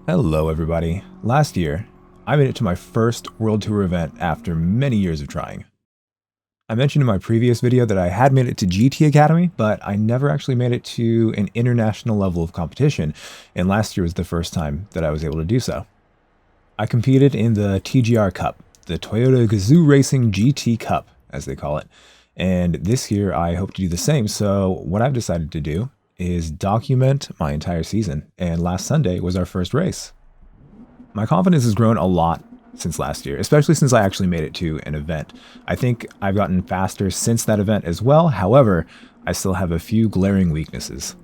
Hello everybody. Last year, I made it to my first World Tour event after many years of trying. I mentioned in my previous video that I had made it to GT Academy, but I never actually made it to an international level of competition, and last year was the first time that I was able to do so. I competed in the TGR Cup, the Toyota Gazoo Racing GT Cup, as they call it, and this year I hope to do the same, so what I've decided to do is document my entire season, and last Sunday was our first race. My confidence has grown a lot since last year, especially since I actually made it to an event. I think I've gotten faster since that event as well, however, I still have a few glaring weaknesses.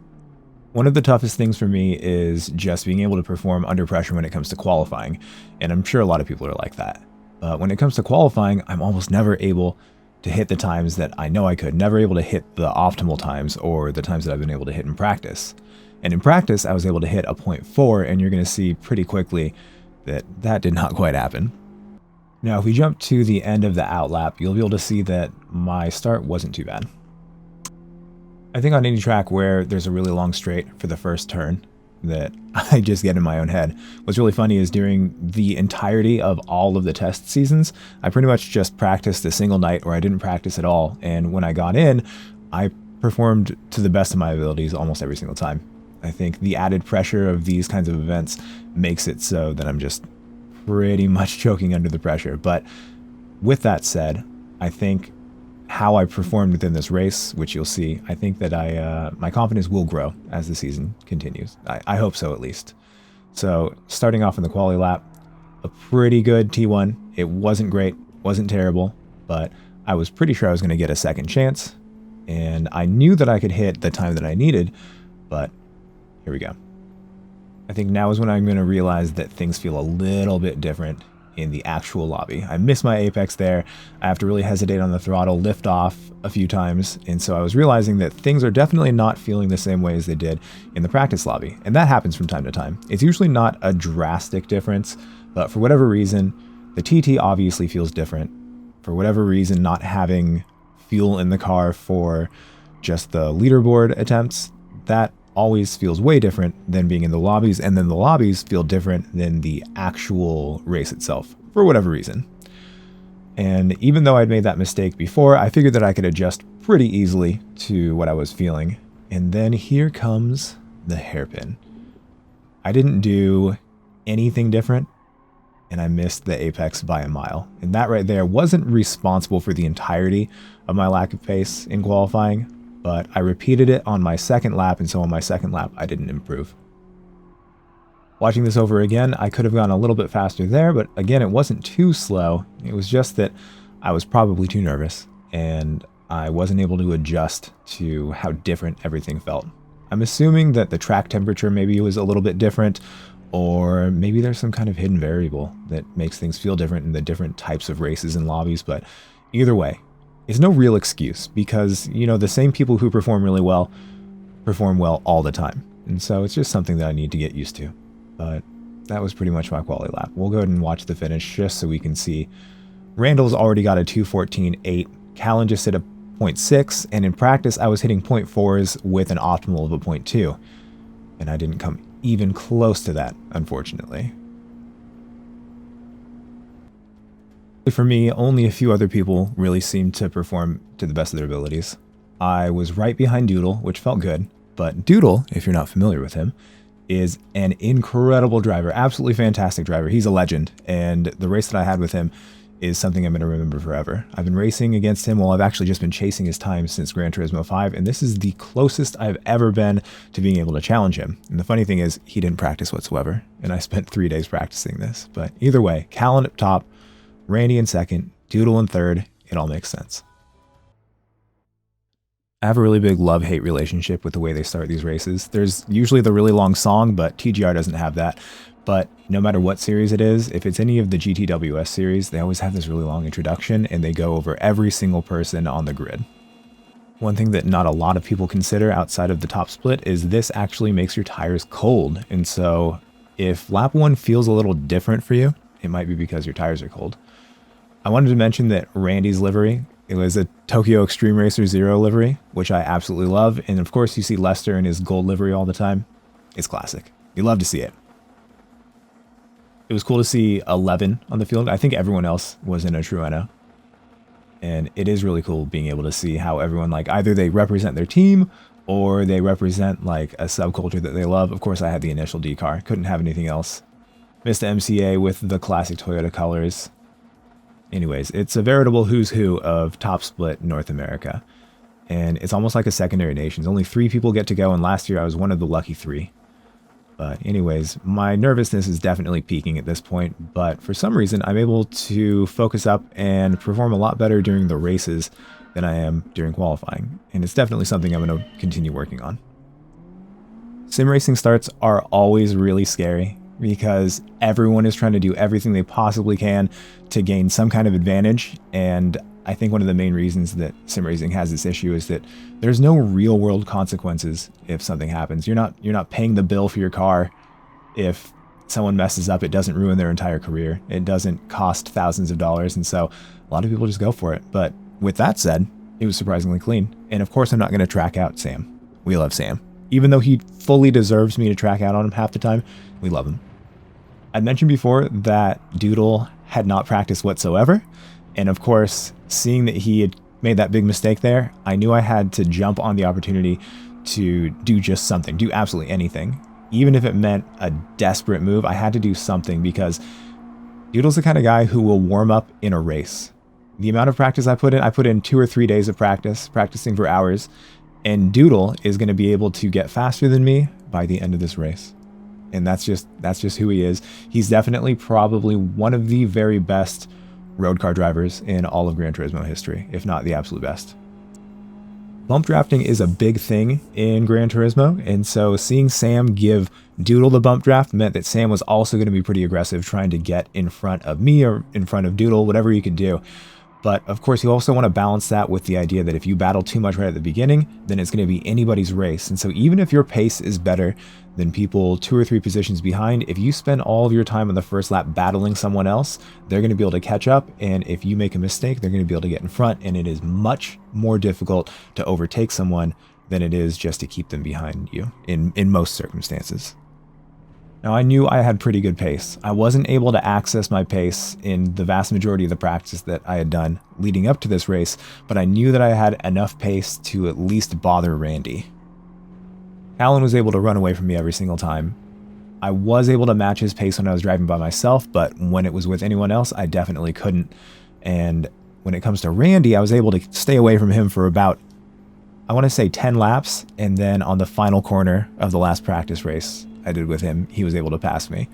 One of the toughest things for me is just being able to perform under pressure when it comes to qualifying, and I'm sure a lot of people are like that. But when it comes to qualifying, I'm almost never able to hit the times that I know I could, never able to hit the optimal times or the times that I've been able to hit in practice. And in practice, I was able to hit a 0.4, and you're going to see pretty quickly that that did not quite happen. Now, if we jump to the end of the outlap, you'll be able to see that my start wasn't too bad. I think on any track where there's a really long straight for the first turn that I just get in my own head. What's really funny is during the entirety of all of the test seasons, I pretty much just practiced a single night or I didn't practice at all. And when I got in, I performed to the best of my abilities almost every single time. I think the added pressure of these kinds of events makes it so that I'm just pretty much choking under the pressure. But with that said, I think how I performed within this race, which you'll see, I think that my confidence will grow as the season continues. I hope so, at least. So starting off in the quali lap, a pretty good T1. It wasn't great, wasn't terrible, but I was pretty sure I was going to get a second chance, and I knew that I could hit the time that I needed, but here we go. I think now is when I'm going to realize that things feel a little bit different in the actual lobby. I missed my apex there. I have to really hesitate on the throttle, lift off a few times, and so I was realizing that things are definitely not feeling the same way as they did in the practice lobby, and that happens from time to time. It's usually not a drastic difference, but for whatever reason, the TT obviously feels different. For whatever reason, not having fuel in the car for just the leaderboard attempts, that always feels way different than being in the lobbies, and then the lobbies feel different than the actual race itself, for whatever reason. And even though I'd made that mistake before, I figured that I could adjust pretty easily to what I was feeling. And then here comes the hairpin. I didn't do anything different, and I missed the apex by a mile. And that right there wasn't responsible for the entirety of my lack of pace in qualifying, but I repeated it on my second lap, and so on my second lap, I didn't improve. Watching this over again, I could have gone a little bit faster there, but again, it wasn't too slow. It was just that I was probably too nervous, and I wasn't able to adjust to how different everything felt. I'm assuming that the track temperature maybe was a little bit different, or maybe there's some kind of hidden variable that makes things feel different in the different types of races and lobbies, but either way, it's no real excuse because, you know, the same people who perform really well perform well all the time. And so it's just something that I need to get used to. But that was pretty much my quali lap. We'll go ahead and watch the finish just so we can see. Randall's already got a 2:14.8. Callan just hit a 0.6. And in practice, I was hitting 0.4s with an optimal of a 0.2. And I didn't come even close to that, unfortunately. For me, only a few other people really seemed to perform to the best of their abilities. I was right behind Doodle, which felt good, but Doodle, if you're not familiar with him, is an incredible driver, absolutely fantastic driver. He's a legend, and the race that I had with him is something I'm going to remember forever. I've been racing against him while I've actually just been chasing his time since Gran Turismo 5, and this is the closest I've ever been to being able to challenge him. And the funny thing is, he didn't practice whatsoever, and I spent 3 days practicing this. But either way, Callan up top, Randy in second, Doodle in third, it all makes sense. I have a really big love-hate relationship with the way they start these races. There's usually the really long song, but TGR doesn't have that. But no matter what series it is, if it's any of the GTWS series, they always have this really long introduction, and they go over every single person on the grid. One thing that not a lot of people consider outside of the top split is this actually makes your tires cold. And so if lap 1 feels a little different for you, it might be because your tires are cold. I wanted to mention that Randy's livery, it was a Tokyo Extreme Racer Zero livery, which I absolutely love. And of course, you see Lester in his gold livery all the time. It's classic. You love to see it. It was cool to see 11 on the field. I think everyone else was in a Trueno. And it is really cool being able to see how everyone, like, either they represent their team or they represent like a subculture that they love. Of course, I had the initial D car. Couldn't have anything else. Missed the MCA with the classic Toyota colors. Anyways, it's a veritable who's who of top split North America. And it's almost like a secondary nations. Only 3 people get to go, and last year I was one of the lucky 3. But anyways, my nervousness is definitely peaking at this point, but for some reason I'm able to focus up and perform a lot better during the races than I am during qualifying, and it's definitely something I'm going to continue working on. Sim racing starts are always really scary because everyone is trying to do everything they possibly can to gain some kind of advantage, and I think one of the main reasons that sim racing has this issue is that there's no real world consequences if something happens. You're not paying the bill for your car. If someone messes up, it doesn't ruin their entire career. It doesn't cost thousands of dollars, and so a lot of people just go for it. But with that said, it was surprisingly clean. And of course, I'm not going to track out Sam. We love Sam. Even though he fully deserves me to track out on him half the time, we love him. I mentioned before that Doodle had not practiced whatsoever. And of course, seeing that he had made that big mistake there, I knew I had to jump on the opportunity to do just something, do absolutely anything. Even if it meant a desperate move, I had to do something because Doodle's the kind of guy who will warm up in a race. The amount of practice I put in 2 or 3 days of practice, practicing for hours, and Doodle is going to be able to get faster than me by the end of this race. And that's just who he is. He's definitely probably one of the very best road car drivers in all of Gran Turismo history, if not the absolute best. Bump drafting is a big thing in Gran Turismo, and so seeing Sam give Doodle the bump draft meant that Sam was also going to be pretty aggressive trying to get in front of me or in front of Doodle, whatever he could do. But of course, you also want to balance that with the idea that if you battle too much right at the beginning, then it's going to be anybody's race. And so even if your pace is better than people 2 or 3 positions behind, if you spend all of your time on the first lap battling someone else, they're going to be able to catch up. And if you make a mistake, they're going to be able to get in front. And it is much more difficult to overtake someone than it is just to keep them behind you in most circumstances. Now, I knew I had pretty good pace. I wasn't able to access my pace in the vast majority of the practice that I had done leading up to this race, but I knew that I had enough pace to at least bother Randy. Alan was able to run away from me every single time. I was able to match his pace when I was driving by myself, but when it was with anyone else, I definitely couldn't. And when it comes to Randy, I was able to stay away from him for about, I want to say 10 laps, and then on the final corner of the last practice race I did with him, he was able to pass me.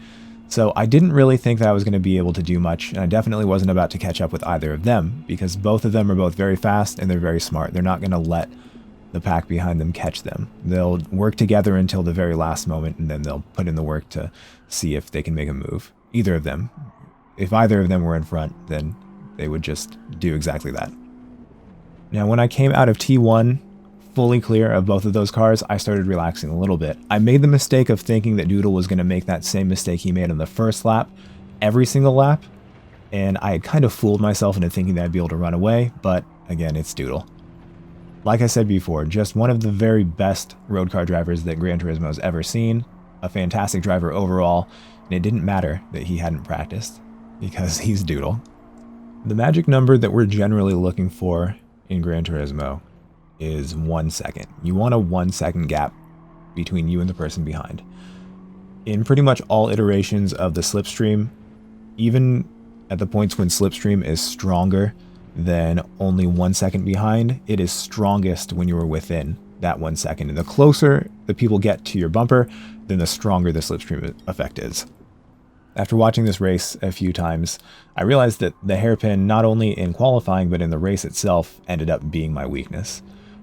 So I didn't really think that I was going to be able to do much, and I definitely wasn't about to catch up with either of them, because both of them are both very fast and they're very smart. They're not going to let the pack behind them catch them. They'll work together until the very last moment, and then they'll put in the work to see if they can make a move. Either of them. If either of them were in front, then they would just do exactly that. Now, when I came out of T1, fully clear of both of those cars, I started relaxing a little bit. I made the mistake of thinking that Doodle was going to make that same mistake he made on the first lap, every single lap, and I had kind of fooled myself into thinking that I'd be able to run away, but again, it's Doodle. Like I said before, just one of the very best road car drivers that Gran Turismo has ever seen, a fantastic driver overall, and it didn't matter that he hadn't practiced, because he's Doodle. The magic number that we're generally looking for in Gran Turismo is 1 second. You want a 1 second gap between you and the person behind. In pretty much all iterations of the slipstream, even at the points when slipstream is stronger than only 1 second behind, it is strongest when you are within that 1 second. And the closer the people get to your bumper, then the stronger the slipstream effect is. After watching this race a few times, I realized that the hairpin, not only in qualifying but in the race itself, ended up being my weakness.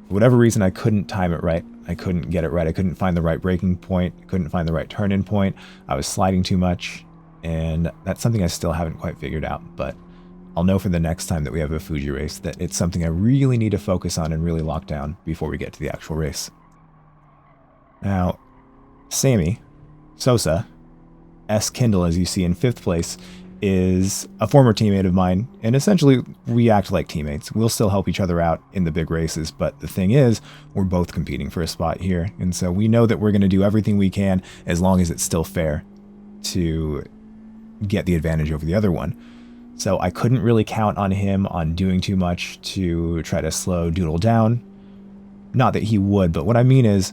For whatever reason, I couldn't time it right. I couldn't get it right. I couldn't find the right braking point. Couldn't find the right turn-in point. I was sliding too much, and that's something I still haven't quite figured out. But I'll know for the next time that we have a Fuji race that it's something I really need to focus on and really lock down before we get to the actual race. Now, Sammy Sosa, S. Kindle, as you see in 5th place, is a former teammate of mine, and essentially we act like teammates. We'll still help each other out in the big races, but the thing is, we're both competing for a spot here, and so we know that we're going to do everything we can as long as it's still fair to get the advantage over the other one. So I couldn't really count on him on doing too much to try to slow Doodle down. Not that he would, but what I mean is,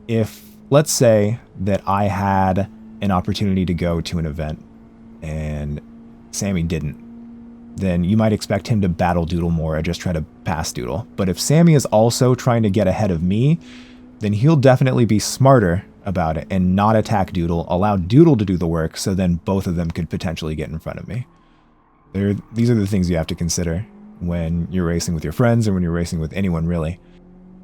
if, let's say that I had an opportunity to go to an event and Sammy didn't, then you might expect him to battle Doodle more or just try to pass Doodle. But if Sammy is also trying to get ahead of me, then he'll definitely be smarter about it and not attack Doodle, allow Doodle to do the work, so then both of them could potentially get in front of me. These are the things you have to consider when you're racing with your friends or when you're racing with anyone, really.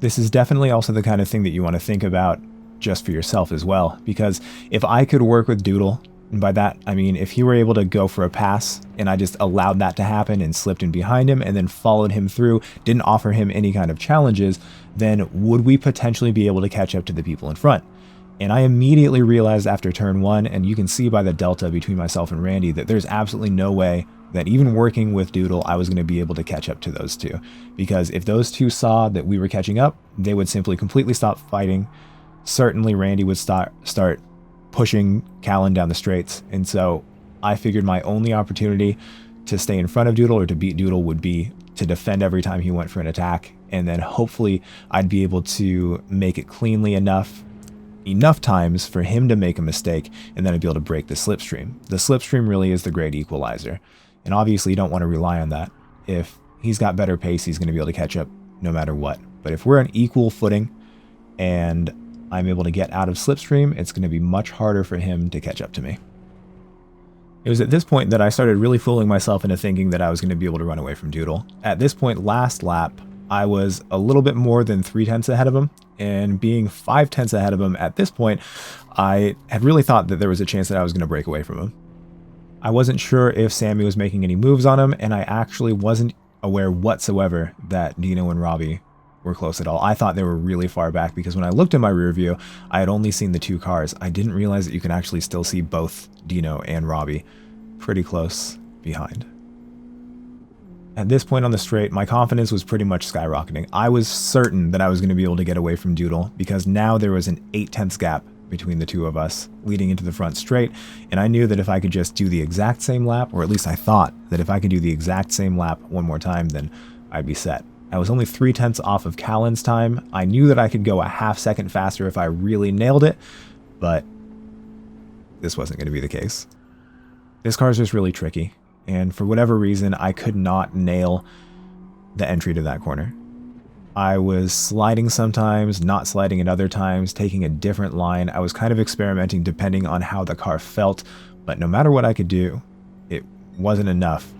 This is definitely also the kind of thing that you want to think about just for yourself as well, because if I could work with Doodle, and by that I mean if he were able to go for a pass and I just allowed that to happen and slipped in behind him and then followed him through, didn't offer him any kind of challenges, then would we potentially be able to catch up to the people in front? And I immediately realized after turn 1, and you can see by the delta between myself and Randy, that there's absolutely no way that even working with Doodle, I was going to be able to catch up to those two. Because if those two saw that we were catching up, they would simply completely stop fighting. Certainly Randy would start pushing Callan down the straights. And so I figured my only opportunity to stay in front of Doodle or to beat Doodle would be to defend every time he went for an attack. And then hopefully I'd be able to make it cleanly enough times for him to make a mistake, and then I'd be able to break the slipstream. The slipstream really is the great equalizer. And obviously you don't want to rely on that. If he's got better pace, he's going to be able to catch up no matter what. But if we're on equal footing and I'm able to get out of slipstream, it's going to be much harder for him to catch up to me. It was at this point that I started really fooling myself into thinking that I was going to be able to run away from Doodle. At this point, last lap, I was a little bit more than 3/10 ahead of him, and being 5/10 ahead of him at this point, I had really thought that there was a chance that I was going to break away from him. I wasn't sure if Sammy was making any moves on him, and I actually wasn't aware whatsoever that Dino and Robbie were close at all. I thought they were really far back because when I looked in my rear view, I had only seen the two cars. I didn't realize that you can actually still see both Dino and Robbie pretty close behind. At this point on the straight, my confidence was pretty much skyrocketing. I was certain that I was going to be able to get away from Doodle because now there was an 8/10 gap between the two of us leading into the front straight, and I knew that if I could just do the exact same lap, or at least I thought that if I could do the exact same lap one more time, then I'd be set. I was only 3/10 off of Callan's time. I knew that I could go a half second faster if I really nailed it, but this wasn't going to be the case. This car is just really tricky, and for whatever reason, I could not nail the entry to that corner. I was sliding sometimes, not sliding at other times, taking a different line. I was kind of experimenting depending on how the car felt, but no matter what I could do, it wasn't enough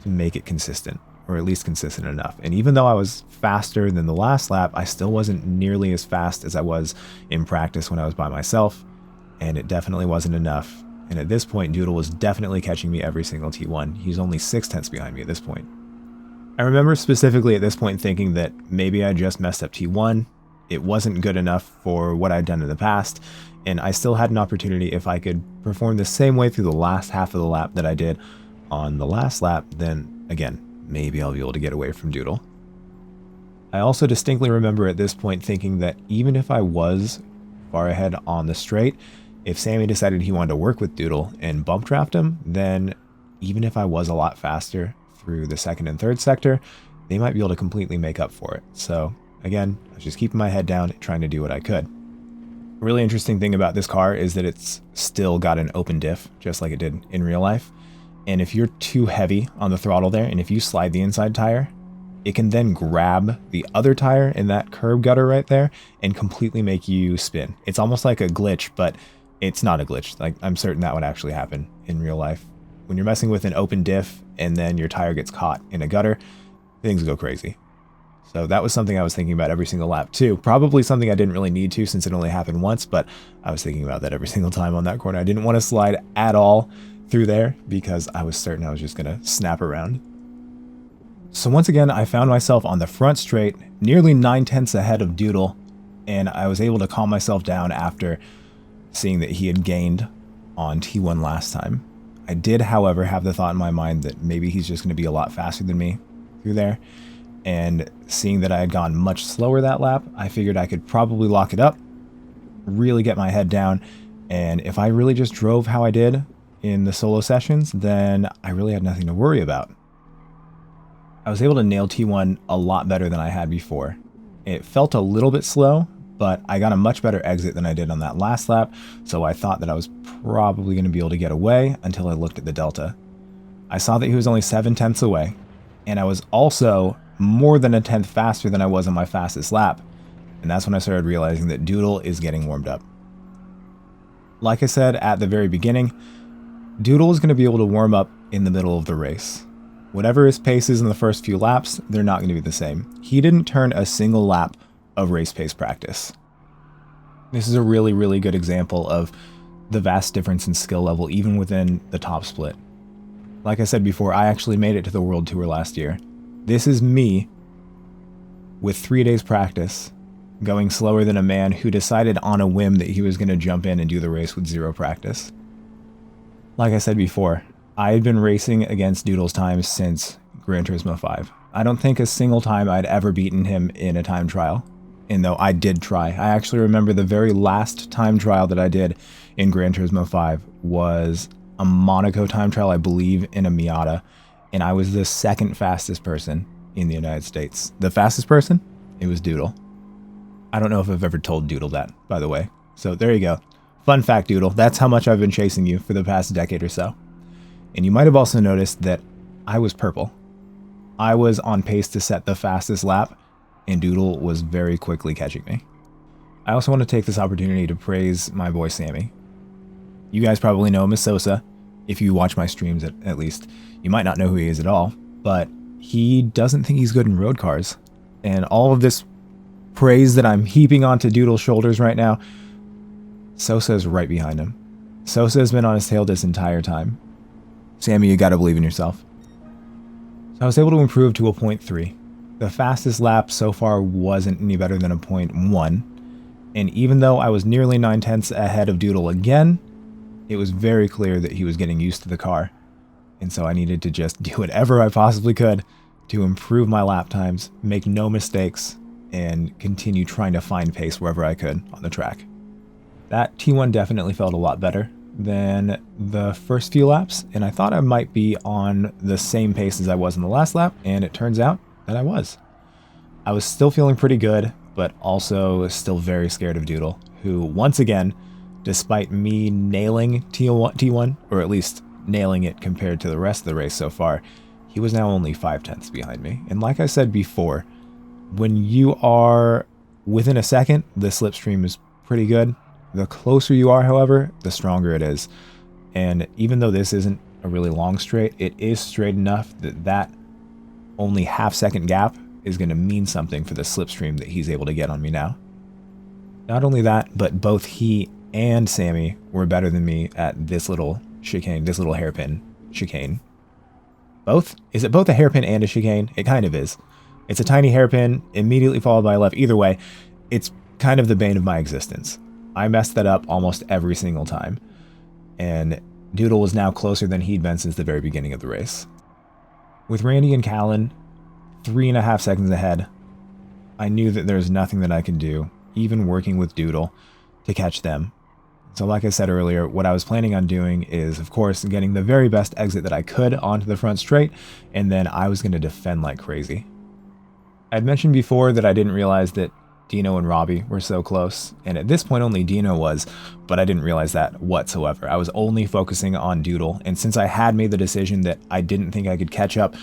to make it consistent, or at least consistent enough. And even though I was faster than the last lap, I still wasn't nearly as fast as I was in practice when I was by myself, and it definitely wasn't enough. And at this point, Doodle was definitely catching me every single T1. He's only 6/10 behind me at this point. I remember specifically at this point thinking that maybe I just messed up T1. It wasn't good enough for what I'd done in the past, and I still had an opportunity if I could perform the same way through the last half of the lap that I did on the last lap, then again, maybe I'll be able to get away from Doodle. I also distinctly remember at this point thinking that even if I was far ahead on the straight, if Sammy decided he wanted to work with Doodle and bump draft him, then even if I was a lot faster through the second and third sector, they might be able to completely make up for it. So again, I was just keeping my head down, trying to do what I could. A really interesting thing about this car is that it's still got an open diff, just like it did in real life. And if you're too heavy on the throttle there, and if you slide the inside tire, it can then grab the other tire in that curb gutter right there and completely make you spin. It's almost like a glitch, but it's not a glitch. Like, I'm certain that would actually happen in real life. When you're messing with an open diff and then your tire gets caught in a gutter, things go crazy. So that was something I was thinking about every single lap too. Probably something I didn't really need to since it only happened once, but I was thinking about that every single time on that corner. I didn't want to slide at all through there because I was certain I was just going to snap around. So once again, I found myself on the front straight, nearly 9/10 ahead of Doodle, and I was able to calm myself down after seeing that he had gained on T1 last time. I did, however, have the thought in my mind that maybe he's just going to be a lot faster than me through there. And seeing that I had gone much slower that lap, I figured I could probably lock it up, really get my head down, and if I really just drove how I did, in the solo sessions, then I really had nothing to worry about. I was able to nail T1 a lot better than I had before. It felt a little bit slow, but I got a much better exit than I did on that last lap, so I thought that I was probably going to be able to get away until I looked at the delta. I saw that he was only 7/10 away, and I was also more than a tenth faster than I was on my fastest lap, and that's when I started realizing that Doodle is getting warmed up. Like I said at the very beginning, Doodle is going to be able to warm up in the middle of the race. Whatever his pace is in the first few laps, they're not going to be the same. He didn't turn a single lap of race pace practice. This is a really, really good example of the vast difference in skill level even within the top split. Like I said before, I actually made it to the World Tour last year. This is me with 3 days practice going slower than a man who decided on a whim that he was going to jump in and do the race with 0 practice. Like I said before, I had been racing against Doodle's times since Gran Turismo 5. I don't think a single time I'd ever beaten him in a time trial. And though I did try, I actually remember the very last time trial that I did in Gran Turismo 5 was a Monaco time trial, I believe, in a Miata. And I was the second fastest person in the United States. The fastest person? It was Doodle. I don't know if I've ever told Doodle that, by the way. So there you go. Fun fact, Doodle. That's how much I've been chasing you for the past decade or so. And you might have also noticed that I was purple. I was on pace to set the fastest lap, and Doodle was very quickly catching me. I also want to take this opportunity to praise my boy Sammy. You guys probably know him as Sosa, if you watch my streams at least. You might not know who he is at all, but he doesn't think he's good in road cars. And all of this praise that I'm heaping onto Doodle's shoulders right now, Sosa is right behind him. Sosa has been on his tail this entire time. Sammy, you gotta believe in yourself. So I was able to improve to a 0.3. The fastest lap so far wasn't any better than a 0.1. And even though I was nearly 9/10 ahead of Doodle again, it was very clear that he was getting used to the car. And so I needed to just do whatever I possibly could to improve my lap times, make no mistakes, and continue trying to find pace wherever I could on the track. That T1 definitely felt a lot better than the first few laps, and I thought I might be on the same pace as I was in the last lap, and it turns out that I was. I was still feeling pretty good, but also still very scared of Doodle, who once again, despite me nailing T1, or at least nailing it compared to the rest of the race so far, he was now only 5/10 behind me. And like I said before, when you are within a second, the slipstream is pretty good. The closer you are, however, the stronger it is. And even though this isn't a really long straight, it is straight enough that that only half-second gap is going to mean something for the slipstream that he's able to get on me now. Not only that, but both he and Sammy were better than me at this little chicane, this little hairpin chicane. Both? Is it both a hairpin and a chicane? It kind of is. It's a tiny hairpin, immediately followed by a left. Either way, it's kind of the bane of my existence. I messed that up almost every single time. And Doodle was now closer than he'd been since the very beginning of the race. With Randy and Callan 3.5 seconds ahead, I knew that there's nothing that I could do, even working with Doodle, to catch them. So like I said earlier, what I was planning on doing is, of course, getting the very best exit that I could onto the front straight, and then I was going to defend like crazy. I'd mentioned before that I didn't realize that Dino and Robbie were so close, and at this point only Dino was, but I didn't realize that whatsoever. I was only focusing on Doodle, and since I had made the decision that I didn't think I could catch up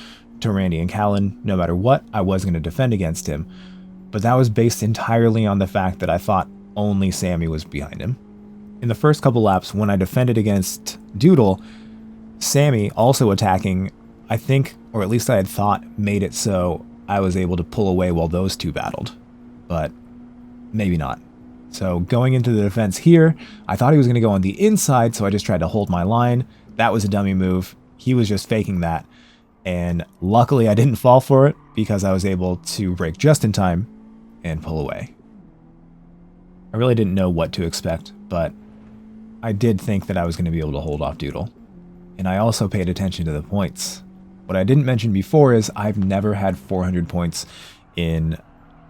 to Randy and Callan, no matter what, I was going to defend against him. But that was based entirely on the fact that I thought only Sammy was behind him. In the first couple laps, when I defended against Doodle, Sammy, also attacking, I think, or at least I had thought, made it so I was able to pull away while those two battled. But maybe not. So going into the defense here, I thought he was going to go on the inside, so I just tried to hold my line. That was a dummy move. He was just faking that. And luckily I didn't fall for it because I was able to brake just in time and pull away. I really didn't know what to expect, but I did think that I was going to be able to hold off Doodle. And I also paid attention to the points. What I didn't mention before is I've never had 400 points in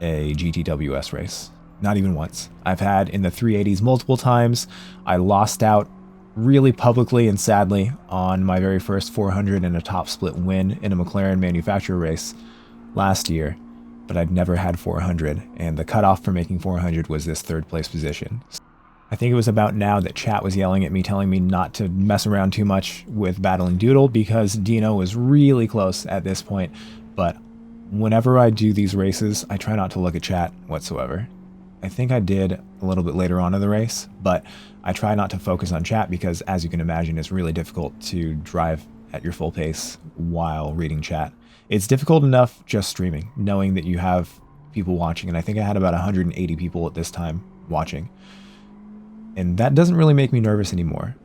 a GTWS race. Not even once. I've had in the 380s multiple times. I lost out really publicly and sadly on my very first 400 and a top split win in a McLaren manufacturer race last year, but I'd never had 400, and the cutoff for making 400 was this 3rd place position. I think it was about now that chat was yelling at me, telling me not to mess around too much with battling Doodle because Dino was really close at this point, but whenever I do these races, I try not to look at chat whatsoever. I think I did a little bit later on in the race, but I try not to focus on chat because, as you can imagine, it's really difficult to drive at your full pace while reading chat. It's difficult enough just streaming, knowing that you have people watching, and I think I had about 180 people at this time watching. And that doesn't really make me nervous anymore.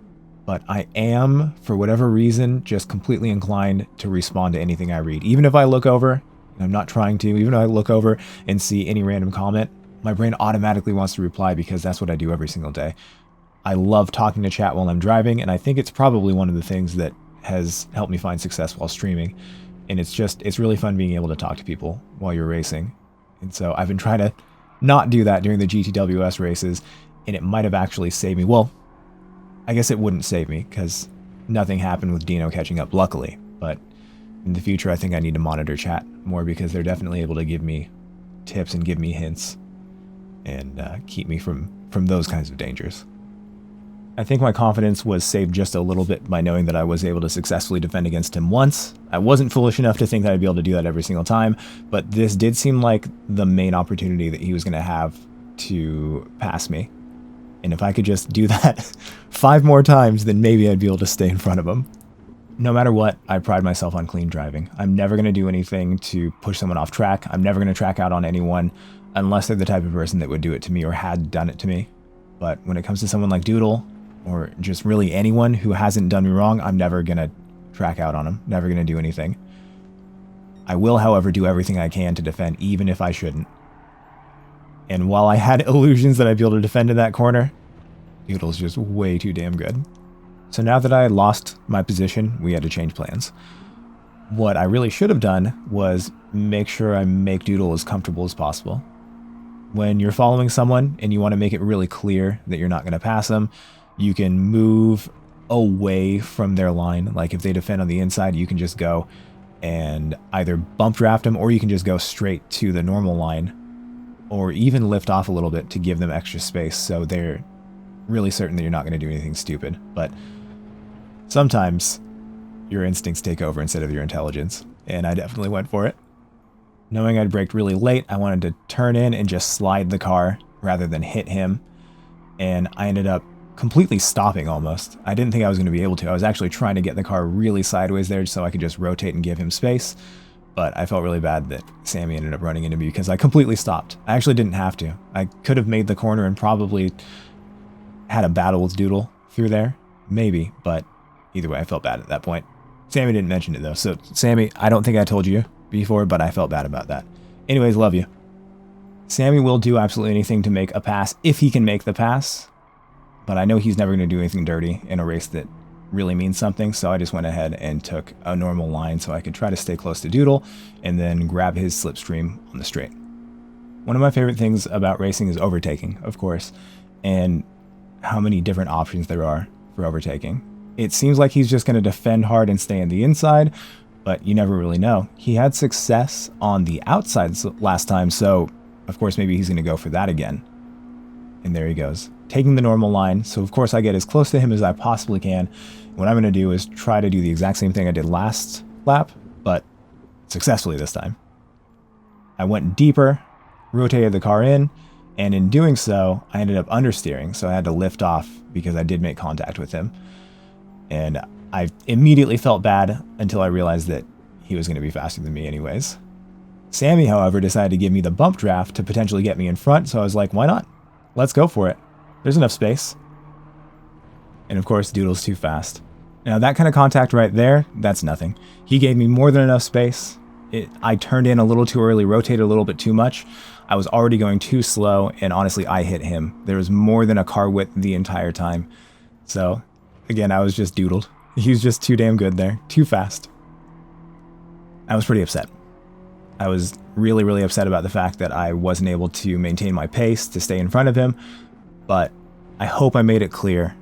But I am, for whatever reason, just completely inclined to respond to anything I read. Even if I look over, and I'm not trying to, even if I look over and see any random comment, my brain automatically wants to reply because that's what I do every single day. I love talking to chat while I'm driving, and I think it's probably one of the things that has helped me find success while streaming. And it's really fun being able to talk to people while you're racing. And so I've been trying to not do that during the GTWS races, and it might have actually saved me. Well, I guess it wouldn't save me because nothing happened with Dino catching up, luckily. But in the future, I think I need to monitor chat more because they're definitely able to give me tips and give me hints and keep me from those kinds of dangers. I think my confidence was saved just a little bit by knowing that I was able to successfully defend against him once. I wasn't foolish enough to think that I'd be able to do that every single time, but this did seem like the main opportunity that he was going to have to pass me. And if I could just do that 5 more times, then maybe I'd be able to stay in front of him. No matter what, I pride myself on clean driving. I'm never going to do anything to push someone off track. I'm never going to track out on anyone unless they're the type of person that would do it to me or had done it to me. But when it comes to someone like Doodle, or just really anyone who hasn't done me wrong, I'm never going to track out on them. Never going to do anything. I will, however, do everything I can to defend, even if I shouldn't. And while I had illusions that I'd be able to defend in that corner, Doodle's just way too damn good. So now that I had lost my position, we had to change plans. What I really should have done was make sure I make Doodle as comfortable as possible. When you're following someone and you want to make it really clear that you're not going to pass them, you can move away from their line. Like if they defend on the inside, you can just go and either bump draft them, or you can just go straight to the normal line, or even lift off a little bit to give them extra space so they're really certain that you're not going to do anything stupid. But sometimes your instincts take over instead of your intelligence, and I definitely went for it. Knowing I'd braked really late, I wanted to turn in and just slide the car rather than hit him, and I ended up completely stopping almost. I didn't think I was going to be able to. I was actually trying to get the car really sideways there so I could just rotate and give him space, but I felt really bad that Sammy ended up running into me because I completely stopped. I actually didn't have to. I could have made the corner and probably had a battle with Doodle through there, maybe, but either way, I felt bad at that point. Sammy didn't mention it though, so Sammy, I don't think I told you before, but I felt bad about that. Anyways, love you. Sammy will do absolutely anything to make a pass if he can make the pass, but I know he's never going to do anything dirty in a race that really means something, so I just went ahead and took a normal line so I could try to stay close to Doodle and then grab his slipstream on the straight. One of my favorite things about racing is overtaking, of course, and how many different options there are for overtaking. It seems like he's just going to defend hard and stay on the inside, but you never really know. He had success on the outside last time, so of course maybe he's going to go for that again. And there he goes, taking the normal line. So of course I get as close to him as I possibly can. What I'm going to do is try to do the exact same thing I did last lap, but successfully this time. I went deeper, rotated the car in, and in doing so, I ended up understeering, so I had to lift off because I did make contact with him. And I immediately felt bad until I realized that he was going to be faster than me anyways. Sammy, however, decided to give me the bump draft to potentially get me in front, so I was like, why not? Let's go for it. There's enough space. And of course, Doodle's too fast. Now that kind of contact right there, that's nothing. He gave me more than enough space. I turned in a little too early, rotated a little bit too much. I was already going too slow, and honestly, I hit him. There was more than a car width the entire time. So, again, I was just doodled. He was just too damn good there. Too fast. I was pretty upset. I was really, really upset about the fact that I wasn't able to maintain my pace to stay in front of him, but I hope I made it clear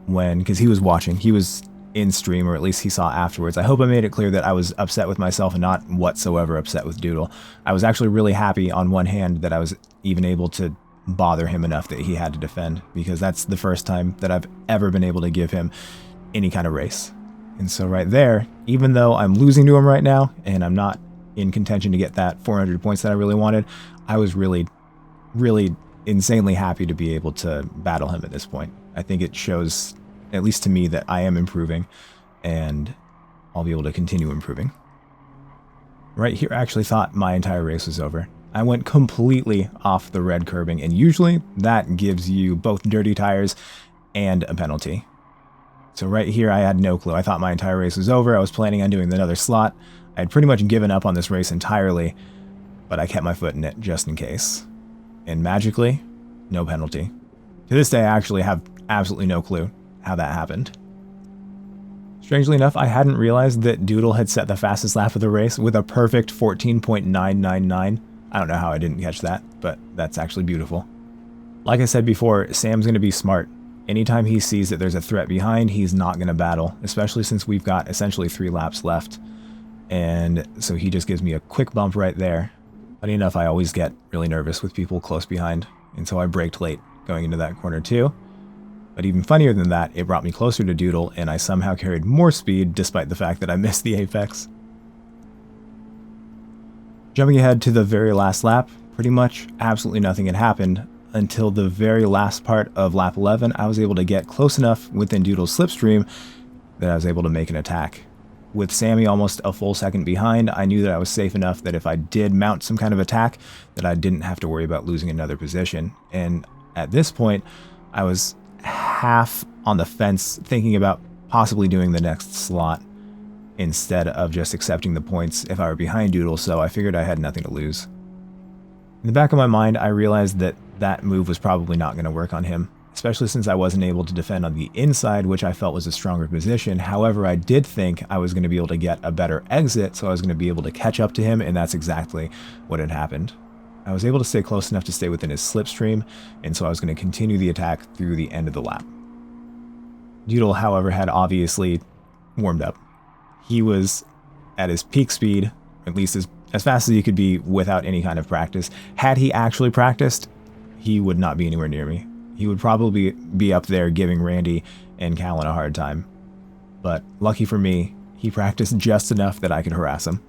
because he was watching. He was in stream, or at least he saw afterwards. I hope I made it clear that I was upset with myself and not whatsoever upset with Doodle. I was actually really happy on one hand that I was even able to bother him enough that he had to defend, because that's the first time that I've ever been able to give him any kind of race. And so right there, even though I'm losing to him right now and I'm not in contention to get that 400 points that I really wanted, I was really, really insanely happy to be able to battle him at this point. I think it shows, at least to me, that I am improving, and I'll be able to continue improving. Right here, I actually thought my entire race was over. I went completely off the red curbing, and usually that gives you both dirty tires and a penalty. So right here, I had no clue. I thought my entire race was over. I was planning on doing another slot. I had pretty much given up on this race entirely, but I kept my foot in it just in case. And magically, no penalty. To this day, I actually have absolutely no clue how that happened. Strangely enough, I hadn't realized that Doodle had set the fastest lap of the race with a perfect 14.999. I don't know how I didn't catch that, but that's actually beautiful. Like I said before, Sam's going to be smart. Anytime he sees that there's a threat behind, he's not going to battle, especially since we've got essentially 3 laps left. And so he just gives me a quick bump right there. Funny enough, I always get really nervous with people close behind, and so I braked late going into that corner too. But even funnier than that, it brought me closer to Doodle, and I somehow carried more speed despite the fact that I missed the apex. Jumping ahead to the very last lap, pretty much absolutely nothing had happened until the very last part of lap 11. I was able to get close enough within Doodle's slipstream that I was able to make an attack. With Sammy almost a full second behind, I knew that I was safe enough that if I did mount some kind of attack, that I didn't have to worry about losing another position. And at this point, I was half on the fence thinking about possibly doing the next slot instead of just accepting the points if I were behind Doodle, so I figured I had nothing to lose. In the back of my mind, I realized that that move was probably not going to work on him, especially since I wasn't able to defend on the inside, which I felt was a stronger position. However, I did think I was going to be able to get a better exit, so I was going to be able to catch up to him, and that's exactly what had happened. I was able to stay close enough to stay within his slipstream, and so I was going to continue the attack through the end of the lap. Doodle, however, had obviously warmed up. He was at his peak speed, or at least as fast as he could be without any kind of practice. Had he actually practiced, he would not be anywhere near me. He would probably be up there giving Randy and Callan a hard time. But lucky for me, he practiced just enough that I could harass him.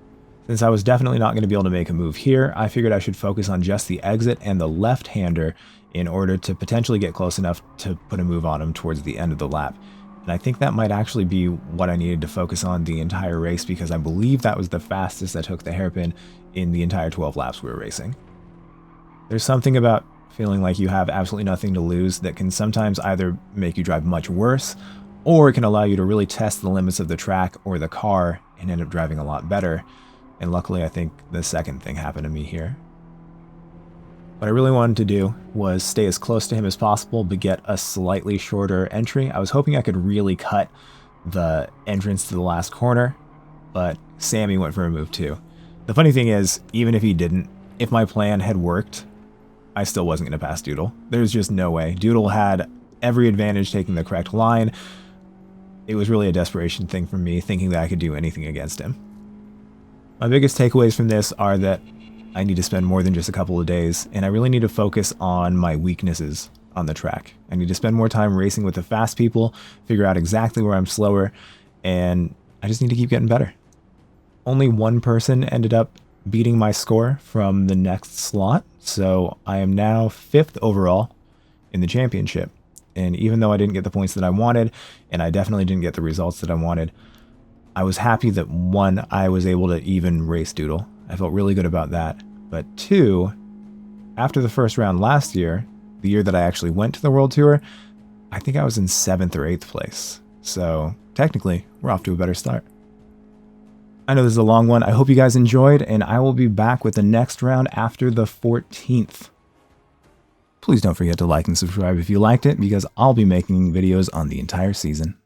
Since I was definitely not going to be able to make a move here, I figured I should focus on just the exit and the left-hander in order to potentially get close enough to put a move on him towards the end of the lap. And I think that might actually be what I needed to focus on the entire race, because I believe that was the fastest I took the hairpin in the entire 12 laps we were racing. There's something about feeling like you have absolutely nothing to lose that can sometimes either make you drive much worse, or it can allow you to really test the limits of the track or the car and end up driving a lot better. And luckily, I think the second thing happened to me here. What I really wanted to do was stay as close to him as possible, but get a slightly shorter entry. I was hoping I could really cut the entrance to the last corner, but Sammy went for a move too. The funny thing is, even if he didn't, if my plan had worked, I still wasn't going to pass Doodle. There's just no way. Doodle had every advantage taking the correct line. It was really a desperation thing for me, thinking that I could do anything against him. My biggest takeaways from this are that I need to spend more than just a couple of days, and I really need to focus on my weaknesses on the track. I need to spend more time racing with the fast people, figure out exactly where I'm slower, and I just need to keep getting better. Only one person ended up beating my score from the next slot, so I am now 5th overall in the championship. And even though I didn't get the points that I wanted, and I definitely didn't get the results that I wanted, I was happy that 1, I was able to even race Doodle. I felt really good about that. But 2, after the first round last year, the year that I actually went to the World Tour, I think I was in 7th or 8th place. So technically, we're off to a better start. I know this is a long one. I hope you guys enjoyed, and I will be back with the next round after the 14th. Please don't forget to like and subscribe if you liked it, because I'll be making videos on the entire season.